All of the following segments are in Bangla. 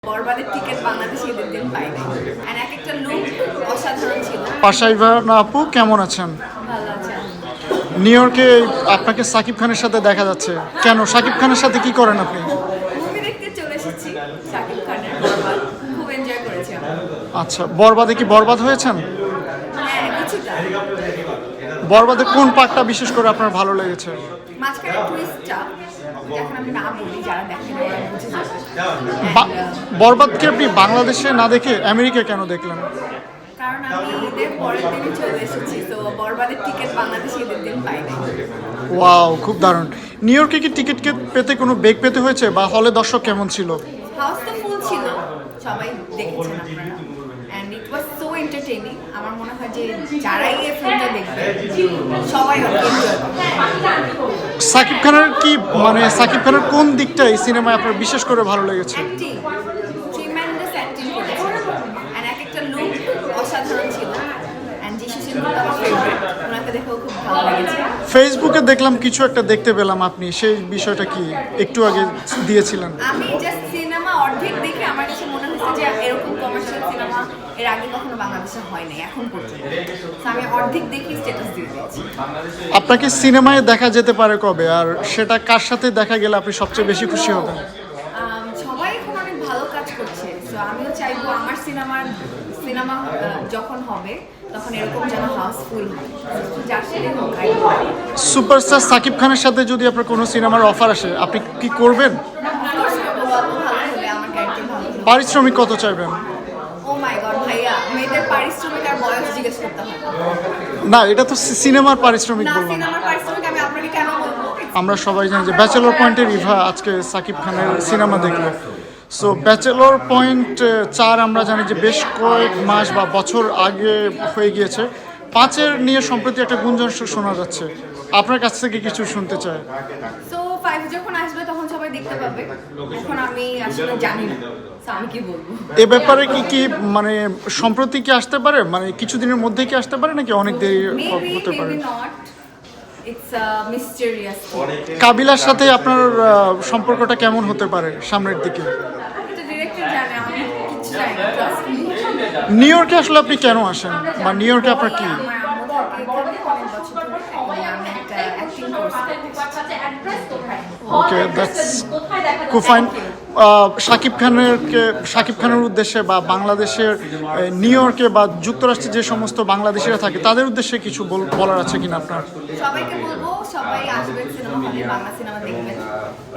বরবাদের টিকিট বাংলাদেশে ঈদের দিন পাই নাই। আর এক একটা লুক অসাধারণ ছিল। পাশাইভা আপু কেমন আছেন? ভালো আছে। নিউ ইয়র্কে আপনাকে সাকিব খানের সাথে দেখা যাচ্ছে, কেন সাকিব খানের সাথে কি করেন আপনি? মুভি দেখতে চলে এসেছি শাকিব খানের বরবাদ, খুব এনজয় করেছি আমরা। আচ্ছা, বরবাদে কি বরবাদ হয়েছেন? হ্যাঁ, কিছুটা। বরবাদের কোন পার্টটা বিশেষ করে আপনার ভালো লেগেছে? মাঝখানে টুইস্টটা যখন আমি না বলি, যারা দেখেন ওরা বুঝে যাবে। বরবাদকে আপনি বাংলাদেশে না দেখে আমেরিকা কেন দেখলেন? কারণ আমি ঈদের পরের দিনই চলে এসেছি, তো বরবাদের টিকিট বাংলাদেশে ঈদের দিন পাই নাই। ওয়াও, খুব দারুণ। নিউ ইয়র্কে কি টিকিট পেতে কোনো বেগ পেতে হয়েছে, বা হলে দর্শক কেমন ছিল? হাউস তো ফুল ছিল, সবাই দেখেছেন আপনারা, and it was so entertaining. আমার মনে হয় যে যারাই এই ফিল্মটা দেখবে সবাই এনজয় করবে। সাকিব খানের কি সাকিব খানের কোন দিকটা এই সিনেমায় আপনার বিশেষ করে ভালো লেগেছে? অ্যাক্টিং, ট্রিমেন্ডাস অ্যাক্টিং করেছে, অ্যান্ড এক একটা লুক অসাধারণ ছিল। অ্যান্ড যিশু সিনহা আমার ফেভারিট, ওনাকে দেখেও খুব ভালো লেগেছে। ফেসবুকে দেখলাম কিছু একটা দেখতে পেলাম, আপনি সেই বিষয়টা কি একটু আগে দিয়েছিলেন? আমি জাস্ট সিনেমা অর্ধেক দেখে আমার কাছে মনে হচ্ছে যে এরকম কমার্শিয়াল সিনেমা এর আগে কখনো বাংলাদেশে হয় নাই এখন পর্যন্ত। তো আমি অর্ধেক দেখি স্ট্যাটাস দিয়ে দিয়েছি। আপনাকে সিনেমায় দেখা যেতে পারে কবে, আর সেটা কার সাথে দেখা গেলে আপনি সবচেয়ে বেশি খুশি হবেন? সবাই এখন অনেক ভালো কাজ করছে, তো আমিও চাইবো আমার সিনেমা যখন হবে তখন এরকম যেন হাউসফুল হয়, যার সাথে হোক। সুপারস্টার সাকিব খানের সাথে যদি আপনার কোনো সিনেমার অফার আসে, আপনি কি করবেন? গল্প ভালো হলে, আমার ক্যারেক্টার ভালো হলে। পারিশ্রমিক কত চাইবেন? ও মাই গড ভাইয়া, মেয়েদের পারিশ্রমিক আর বয়স জিজ্ঞেস করতে হয় না, এটা তো সিনেমার পারিশ্রমিক না। বললাম। সিনেমার পারিশ্রমিক আমি আপনাকে কেন বলবো? আমরা সবাই জানি যে ব্যাচেলর পয়েন্টের রিভা আজকে সাকিব খানের সিনেমা দেখলো। সো ব্যাচেলর পয়েন্ট 4 আমরা জানি যে বেশ কয়েক মাস বা বছর আগে হয়ে গিয়েছে। 5-এর নিয়ে সম্প্রতি একটা গুঞ্জন শোনা যাচ্ছে, আপনার কাছ থেকে কিছু শুনতে চাই। সো 5 যখন আসবে তখন সবাই দেখতে পাবে, এখন আমি আসলে জানি না, So আমি কি বলবো। এ ব্যাপারে কি সম্প্রতি কি আসতে পারে, কিছুদিনের মধ্যে কি আসতে পারে, নাকি অনেক দেরি মেবি হতে পারে? Maybe not, it's mysterious. কাবিলার সাথে আপনার সম্পর্কটা কেমন হতে পারে সামনের দিকে? এটা ডিরেক্টর জানে, আমি কিছু জানি না, ট্রাস্ট মি। নিউ ইয়র্কে আসলে আপনি কেন আসেন, বা নিউ ইয়র্কে আপনার কি? আমার আম্মু থাকে এখানে অনেক বছর ধরে, এবং আমি একটা অ্যাক্টিং কোর্স ওকে, দ্যাটস খুব ফাইন। শাকিব খানের উদ্দেশ্যে বা বাংলাদেশের নিউ ইয়র্কে বা যুক্তরাষ্ট্রে যে সমস্ত বাংলাদেশিরা থাকে তাদের উদ্দেশ্যে কিছু বলার আছে কিনা আপনার? সবাইকে বলবো, সবাই আসবেন সিনেমা হলে, বাংলা সিনেমা দেখবেন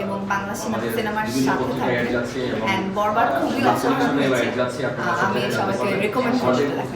এবং বাংলা সিনেমার সাথে থাকবেন। অ্যান্ড বরবাদ খুবই অসাধারণ হয়েছে, আমি সবাইকে রেকমেন্ড করবো দেখার।